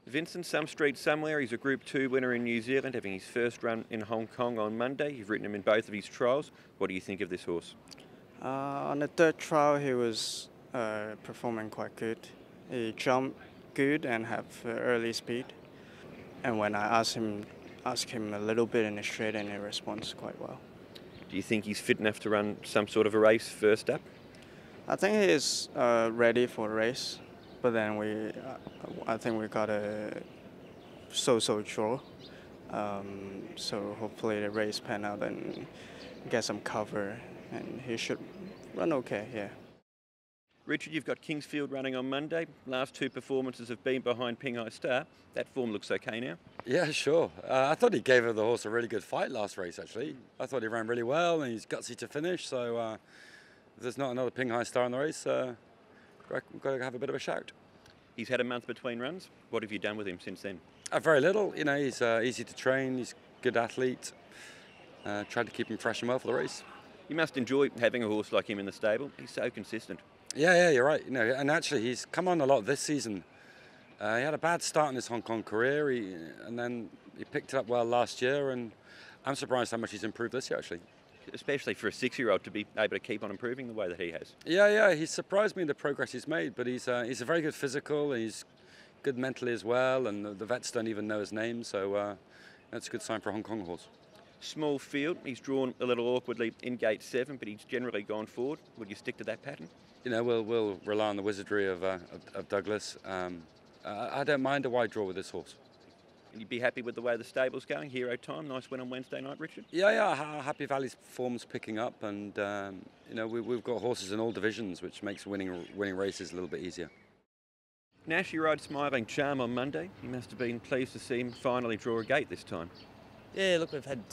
Vincent, some street somewhere. He's a Group 2 winner in New Zealand, having his first run in Hong Kong on Monday. You've ridden him in both of his trials. What do you think of this horse? On the third trial, he was performing quite good. He jumped good and have early speed. And when I asked him a little bit in the straight, and he responds quite well. Do you think he's fit enough to run some sort of a race first up? I think he is ready for the race, but then I think we got a so-so draw. So hopefully the race pan out and get some cover, and he should run okay, yeah. Richard, you've got Kingsfield running on Monday. Last two performances have been behind Pinghai Star. That form looks okay now. Yeah, sure. I thought he gave the horse a really good fight last race, actually. I thought he ran really well and he's gutsy to finish. So if there's not another Pinghai Star in the race, we've got to have a bit of a shout. He's had a month between runs. What have you done with him since then? Very little. You know, he's easy to train. He's a good athlete. Tried to keep him fresh and well for the race. You must enjoy having a horse like him in the stable. He's so consistent. Yeah, you're right. You know, and actually, he's come on a lot this season. He had a bad start in his Hong Kong career, and then he picked it up well last year. And I'm surprised how much he's improved this year, actually. Especially for a 6-year-old to be able to keep on improving the way that he has. Yeah, he's surprised me in the progress he's made. But he's a very good physical. He's good mentally as well, and the vets don't even know his name, so that's a good sign for a Hong Kong horse. Small field. He's drawn a little awkwardly in gate 7, but he's generally gone forward. Would you stick to that pattern? You know, we'll rely on the wizardry of Douglas. I don't mind a wide draw with this horse. And you'd be happy with the way the stable's going? Hero time, nice win on Wednesday night, Richard? Yeah. Happy Valley's form's picking up, and you know, we've got horses in all divisions, which makes winning races a little bit easier. Nash, you rode Smiling Charm on Monday. You must have been pleased to see him finally draw a gate this time. Yeah, look, we've had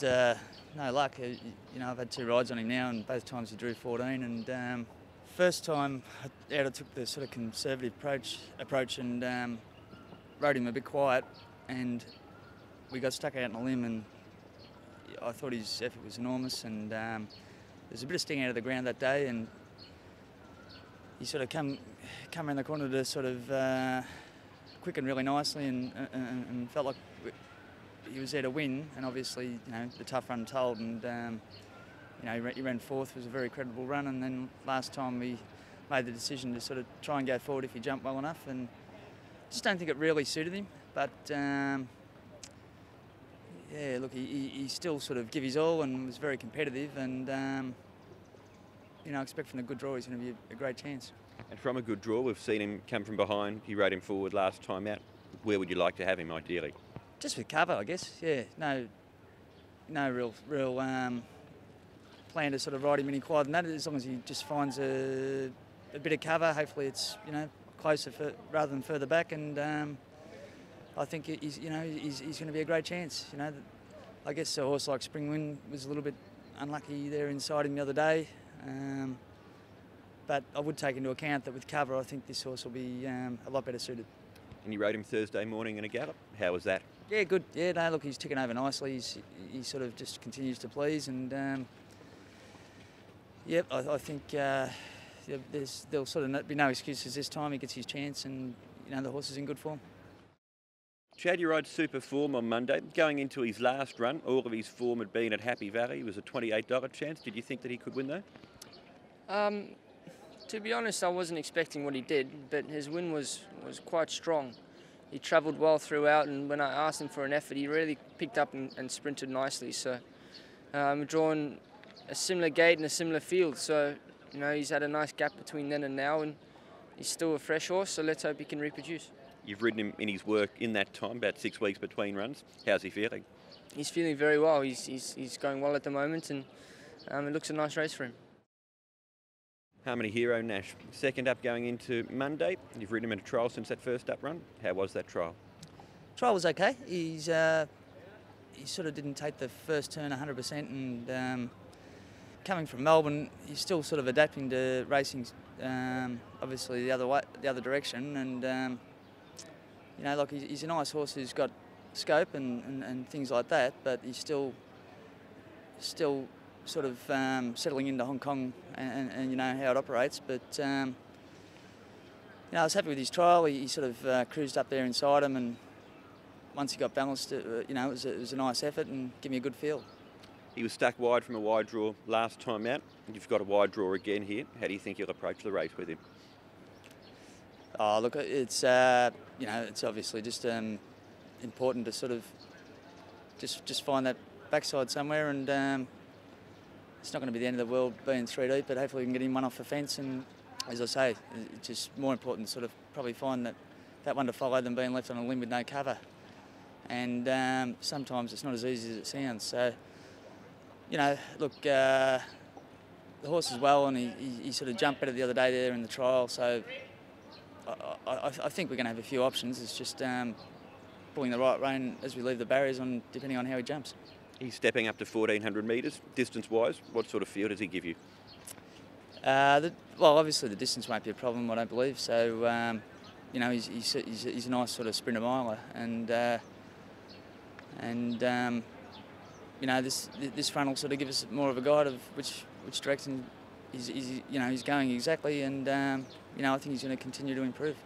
no luck. You know, I've had 2 rides on him now, and both times he drew 14. And first time out, I took the sort of conservative approach and rode him a bit quiet, and we got stuck out on a limb, and I thought his effort was enormous. And there's a bit of sting out of the ground that day, and he sort of come around the corner to sort of quicken really nicely, and felt like he was there to win. And obviously, you know, the tough run told, and you know, he ran 4th. It was a very credible run, and then last time we made the decision to sort of try and go forward if he jumped well enough, and just don't think it really suited him. But yeah, look, he still sort of gave his all and was very competitive, and you know, I expect from the good draw he's going to be a great chance. And from a good draw, we've seen him come from behind. You rode him forward last time out. Where would you like to have him, ideally? Just with cover, I guess. Yeah, no real plan to sort of ride him any quieter than that. As long as he just finds a bit of cover, hopefully it's, you know, closer rather than further back. And I think he's going to be a great chance. You know, I guess a horse like Spring Wind was a little bit unlucky there inside him the other day. But I would take into account that with cover, I think this horse will be a lot better suited. And you rode him Thursday morning in a gallop. How was that? Yeah, good. Yeah, no, look, he's ticking over nicely. He sort of just continues to please, and yep, I think there'll sort of be no excuses this time. He gets his chance, and you know, the horse is in good form. Chad, you rode super form on Monday. Going into his last run, all of his form had been at Happy Valley. It was a $28 chance. Did you think that he could win though? To be honest, I wasn't expecting what he did, but his win was quite strong. He travelled well throughout, and when I asked him for an effort, he really picked up and sprinted nicely. So we're drawing a similar gate and a similar field. So, you know, he's had a nice gap between then and now, and he's still a fresh horse, so let's hope he can reproduce. You've ridden him in his work in that time, about 6 weeks between runs. How's he feeling? He's feeling very well. He's going well at the moment, and it looks a nice race for him. Harmony Hero Nash, second up going into Monday. You've ridden him in a trial since that first up run. How was that trial? Trial was okay. He sort of didn't take the first turn 100%, and coming from Melbourne, he's still sort of adapting to racing, obviously the other direction, and you know, like he's a nice horse who's got scope and things like that, but he's still sort of settling into Hong Kong and you know how it operates. But you know, I was happy with his trial. He sort of cruised up there inside him, and once he got balanced, you know, it was a nice effort and gave me a good feel. He was stuck wide from a wide draw last time out. You've got a wide draw again here. How do you think you'll approach the race with him? Oh, look, it's you know, it's obviously just important to sort of just find that backside somewhere, and it's not going to be the end of the world being 3 deep, but hopefully we can get him one off the fence. And as I say, it's just more important to sort of probably find that one to follow than being left on a limb with no cover. And sometimes it's not as easy as it sounds. So, you know, look, the horse is well, and he sort of jumped better the other day there in the trial. So I think we're going to have a few options. It's just pulling the right rein as we leave the barriers, on depending on how he jumps. He's stepping up to 1,400 metres. Distance-wise, what sort of feel does he give you? Well, obviously the distance won't be a problem, I don't believe. So, you know, he's a nice sort of sprinter miler, and you know, this front will sort of give us more of a guide of which direction he's going exactly, and you know, I think he's going to continue to improve.